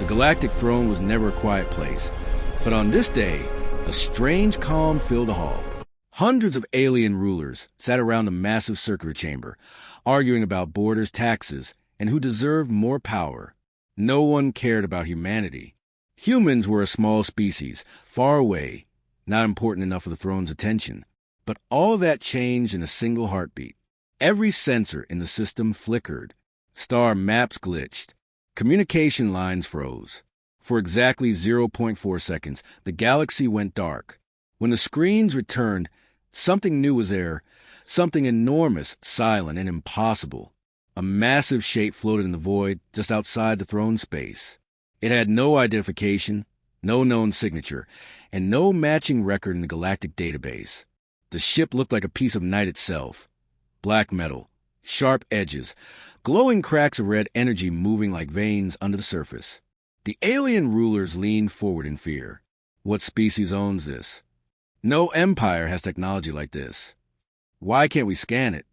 The galactic throne was never a quiet place, but on this day, a strange calm filled the hall. Hundreds of alien rulers sat around the massive circular chamber, arguing about borders, taxes, and who deserved more power. No one cared about humanity. Humans were a small species, far away, not important enough for the throne's attention. But all that changed in a single heartbeat. Every sensor in the system flickered. Star maps glitched. Communication lines froze. For exactly 0.4 seconds, the galaxy went dark. When the screens returned, something new was there, something enormous, silent, and impossible. A massive shape floated in the void just outside the throne space. It had no identification, no known signature, and no matching record in the galactic database. The ship looked like a piece of night itself. Black metal, sharp edges, glowing cracks of red energy moving like veins under the surface. The alien rulers leaned forward in fear. What species owns this? No empire has technology like this. Why can't we scan it?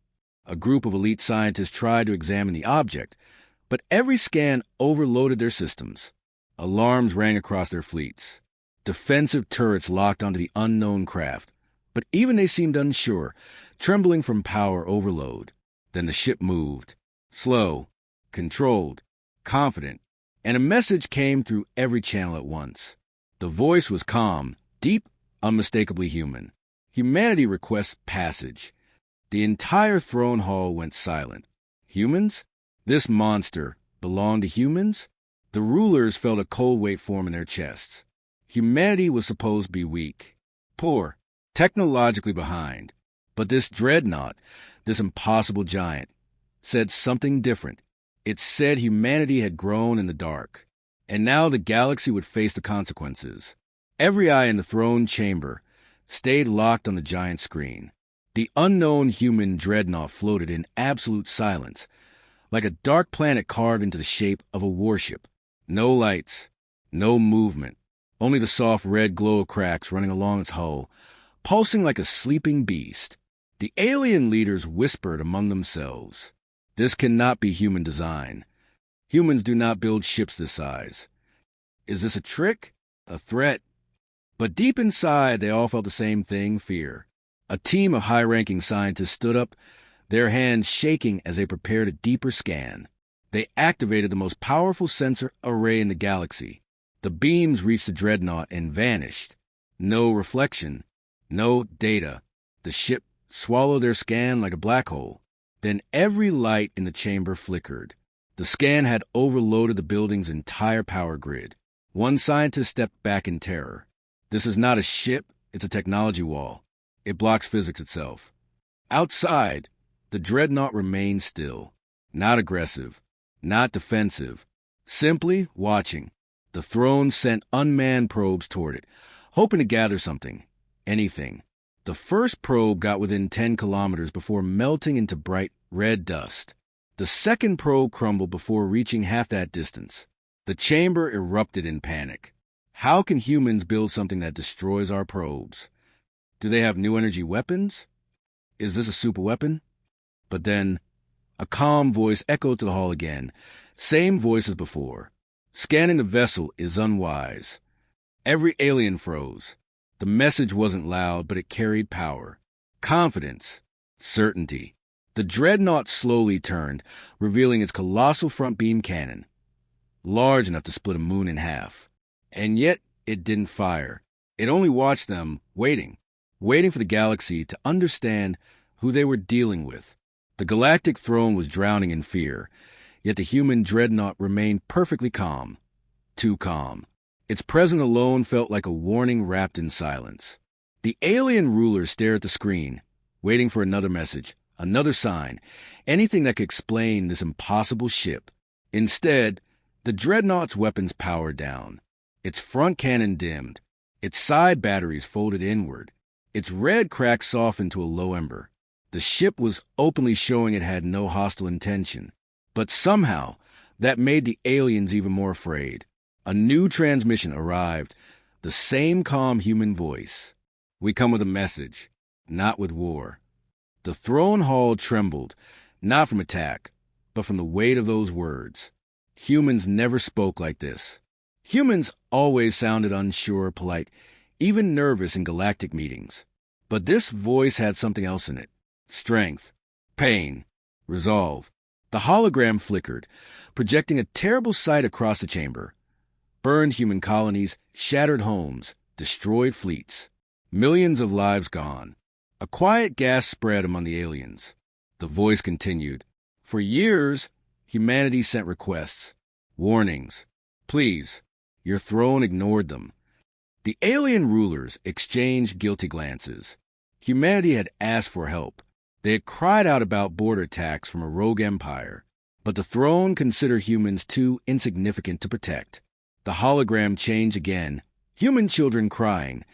A group of elite scientists tried to examine the object, but every scan overloaded their systems. Alarms rang across their fleets. Defensive turrets locked onto the unknown craft, but even they seemed unsure, trembling from power overload. Then the ship moved. Slow, controlled, confident, and a message came through every channel at once. The voice was calm, deep, unmistakably human. Humanity requests passage. The entire throne hall went silent. Humans? This monster belonged to humans? The rulers felt a cold weight form in their chests. Humanity was supposed to be weak, poor, technologically behind. But this dreadnought, this impossible giant, said something different. It said humanity had grown in the dark, and now the galaxy would face the consequences. Every eye in the throne chamber stayed locked on the giant screen. The unknown human dreadnought floated in absolute silence, like a dark planet carved into the shape of a warship. No lights, no movement, only the soft red glow of cracks running along its hull, pulsing like a sleeping beast. The alien leaders whispered among themselves, "This cannot be human design. Humans do not build ships this size. Is this a trick? A threat?" But deep inside, they all felt the same thing, fear. A team of high-ranking scientists stood up, their hands shaking as they prepared a deeper scan. They activated the most powerful sensor array in the galaxy. The beams reached the dreadnought and vanished. No reflection, no data. The ship swallowed their scan like a black hole. Then every light in the chamber flickered. The scan had overloaded the building's entire power grid. One scientist stepped back in terror. "This is not a ship, it's a technology wall. It blocks physics itself." Outside, the dreadnought remained still, not aggressive, not defensive, simply watching. The throne sent unmanned probes toward it, hoping to gather something, anything. The first probe got within 10 kilometers before melting into bright red dust. The second probe crumbled before reaching half that distance. The chamber erupted in panic. How can humans build something that destroys our probes? Do they have new energy weapons? Is this a superweapon? But then, a calm voice echoed to the hall again, same voice as before. "Scanning the vessel is unwise." Every alien froze. The message wasn't loud, but it carried power. Confidence. Certainty. The dreadnought slowly turned, revealing its colossal front beam cannon, large enough to split a moon in half. And yet, it didn't fire. It only watched them, waiting for the galaxy to understand who they were dealing with. The galactic throne was drowning in fear, yet the human dreadnought remained perfectly calm. Too calm. Its presence alone felt like a warning wrapped in silence. The alien rulers stared at the screen, waiting for another message, another sign, anything that could explain this impossible ship. Instead, the dreadnought's weapons powered down. Its front cannon dimmed, its side batteries folded inward, its red cracks softened to a low ember. The ship was openly showing it had no hostile intention. But somehow, that made the aliens even more afraid. A new transmission arrived, the same calm human voice. "We come with a message, not with war." The throne hall trembled, not from attack, but from the weight of those words. Humans never spoke like this. Humans always sounded unsure, polite, even nervous in galactic meetings. But this voice had something else in it. Strength, pain, resolve. The hologram flickered, projecting a terrible sight across the chamber. Burned human colonies, shattered homes, destroyed fleets. Millions of lives gone. A quiet gasp spread among the aliens. The voice continued. For years, humanity sent requests, warnings. Please, your throne ignored them. The alien rulers exchanged guilty glances. Humanity had asked for help. They had cried out about border attacks from a rogue empire. But the throne considered humans too insignificant to protect. The hologram changed again. Human children crying.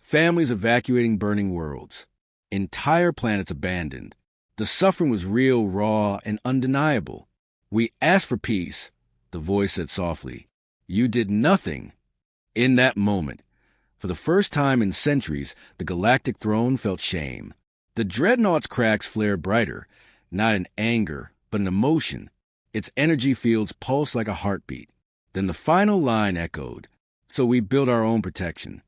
Families evacuating burning worlds. Entire planets abandoned. The suffering was real, raw, and undeniable. We asked for peace, the voice said softly. You did nothing. In that moment, for the first time in centuries, the galactic throne felt shame. The Dreadnought's cracks flared brighter, not in anger, but in emotion. Its energy fields pulsed like a heartbeat. Then the final line echoed. So we built our own protection.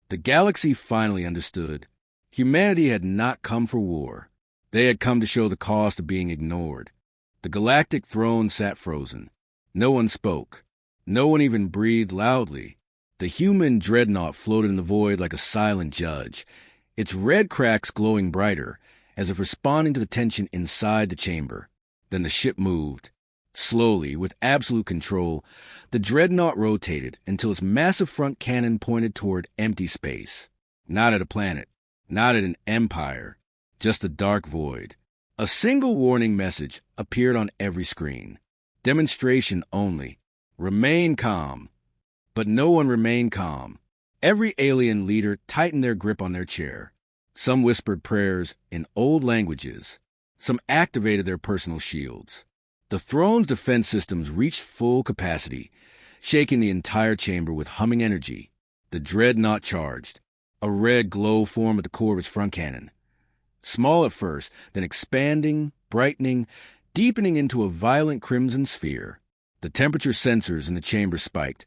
The galaxy finally understood. Humanity had not come for war. They had come to show the cost of being ignored. The galactic throne sat frozen. No one spoke. No one even breathed loudly. The human dreadnought floated in the void like a silent judge, its red cracks glowing brighter, as if responding to the tension inside the chamber. Then the ship moved. Slowly, with absolute control, the dreadnought rotated until its massive front cannon pointed toward empty space. Not at a planet, not at an empire, just a dark void. A single warning message appeared on every screen. Demonstration only. Remain calm. But no one remained calm. Every alien leader tightened their grip on their chair. Some whispered prayers in old languages. Some activated their personal shields. The throne's defense systems reached full capacity, shaking the entire chamber with humming energy. The dreadnought charged. A red glow formed at the core of its front cannon. Small at first, then expanding, brightening, deepening into a violent crimson sphere. The temperature sensors in the chamber spiked,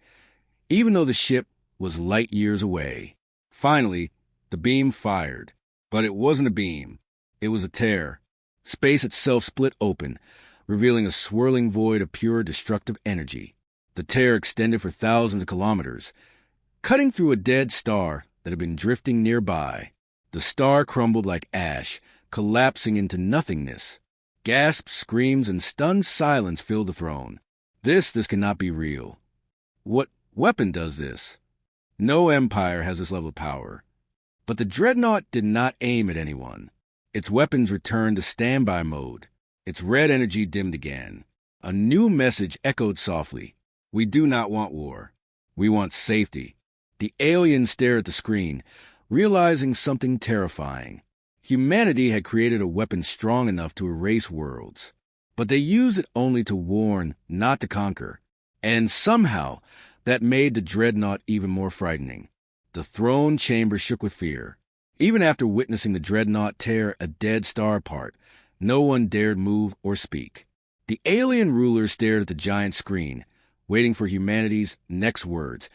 even though the ship was light years away. Finally, the beam fired. But it wasn't a beam. It was a tear. Space itself split open, revealing a swirling void of pure destructive energy. The tear extended for thousands of kilometers, cutting through a dead star that had been drifting nearby. The star crumbled like ash, collapsing into nothingness. Gasps, screams, and stunned silence filled the throne. This cannot be real. What weapon does this? No empire has this level of power. But the dreadnought did not aim at anyone. Its weapons returned to standby mode. Its red energy dimmed again. A new message echoed softly. We do not want war. We want safety. The alien stared at the screen, realizing something terrifying. Humanity had created a weapon strong enough to erase worlds. But they used it only to warn, not to conquer. And somehow, that made the dreadnought even more frightening. The throne chamber shook with fear. Even after witnessing the dreadnought tear a dead star apart, no one dared move or speak. The alien rulers stared at the giant screen, waiting for humanity's next words,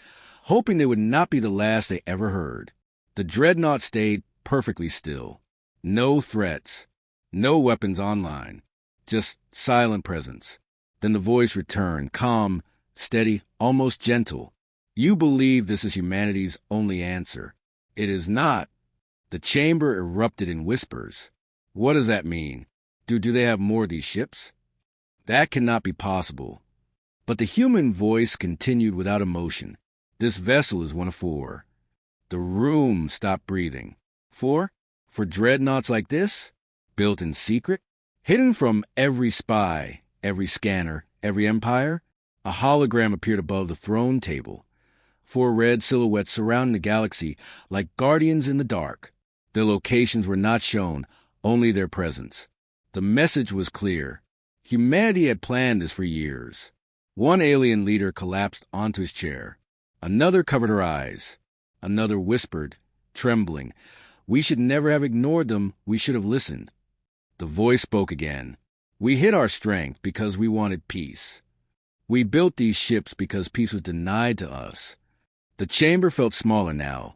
hoping they would not be the last they ever heard. The dreadnought stayed perfectly still. No threats. No weapons online. Just silent presence. Then the voice returned, calm, steady, almost gentle. You believe this is humanity's only answer. It is not. The chamber erupted in whispers. What does that mean? Do they have more of these ships? That cannot be possible. But the human voice continued without emotion. This vessel is one of 4. The room stopped breathing. 4? For dreadnoughts like this? Built in secret? Hidden from every spy, every scanner, every empire? A hologram appeared above the throne table. 4 red silhouettes surrounding the galaxy like guardians in the dark. Their locations were not shown, only their presence. The message was clear. Humanity had planned this for years. One alien leader collapsed onto his chair. Another covered her eyes. Another whispered, trembling, "We should never have ignored them. We should have listened." The voice spoke again. "We hid our strength because we wanted peace. We built these ships because peace was denied to us. The chamber felt smaller now,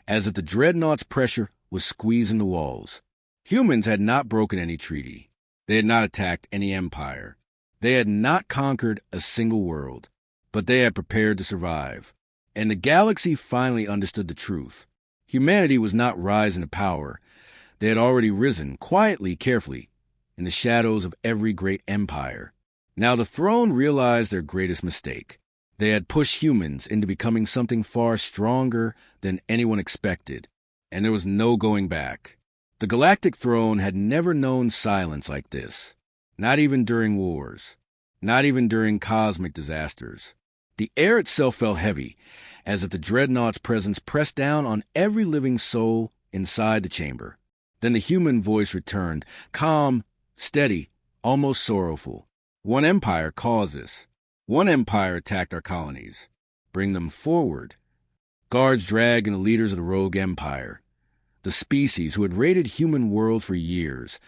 as if the Dreadnought's pressure was squeezing the walls. Humans had not broken any treaty. They had not attacked any empire. They had not conquered a single world, but they had prepared to survive. And the galaxy finally understood the truth. Humanity was not rising to power. They had already risen, quietly, carefully, in the shadows of every great empire. Now the throne realized their greatest mistake. They had pushed humans into becoming something far stronger than anyone expected, and there was no going back. The Galactic Throne had never known silence like this, not even during wars, not even during cosmic disasters. The air itself felt heavy, as if the Dreadnought's presence pressed down on every living soul inside the chamber. Then the human voice returned, calm, steady, almost sorrowful. One empire caused this. One empire attacked our colonies. Bring them forward. Guards dragged in the leaders of the rogue empire, the species who had raided human worlds for years,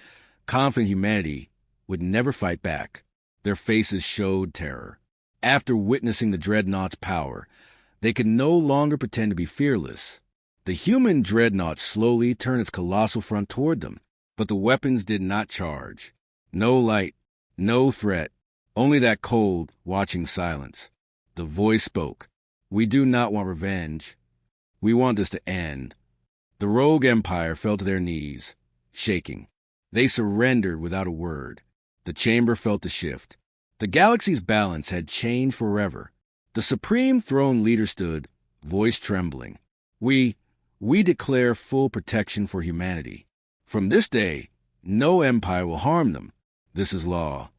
confident humanity would never fight back. Their faces showed terror. After witnessing the Dreadnought's power, they could no longer pretend to be fearless. The human Dreadnought slowly turned its colossal front toward them, but the weapons did not charge. No light, no threat, only that cold, watching silence. The voice spoke. We do not want revenge. We want this to end. The rogue empire fell to their knees, shaking. They surrendered without a word. The chamber felt the shift. The galaxy's balance had changed forever. The supreme throne leader stood, voice trembling. We declare full protection for humanity. From this day, no empire will harm them. This is law.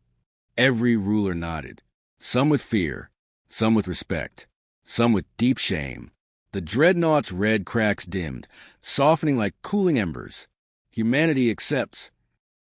Every ruler nodded, some with fear, some with respect, some with deep shame. The Dreadnought's red cracks dimmed, softening like cooling embers. Humanity accepts.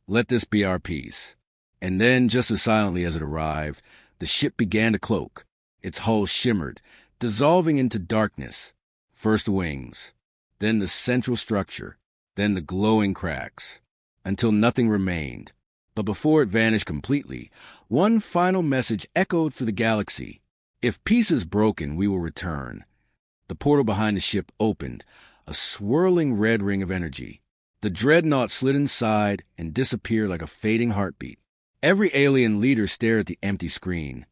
Let this be our peace. And then, just as silently as it arrived, the ship began to cloak. Its hull shimmered, dissolving into darkness. First the wings, then the central structure, then the glowing cracks, until nothing remained. But before it vanished completely, one final message echoed through the galaxy. If peace is broken, we will return. The portal behind the ship opened, a swirling red ring of energy. The Dreadnought slid inside and disappeared like a fading heartbeat. Every alien leader stared at the empty screen,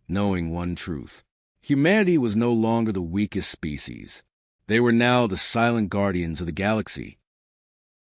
knowing one truth. Humanity was no longer the weakest species. They were now the silent guardians of the galaxy.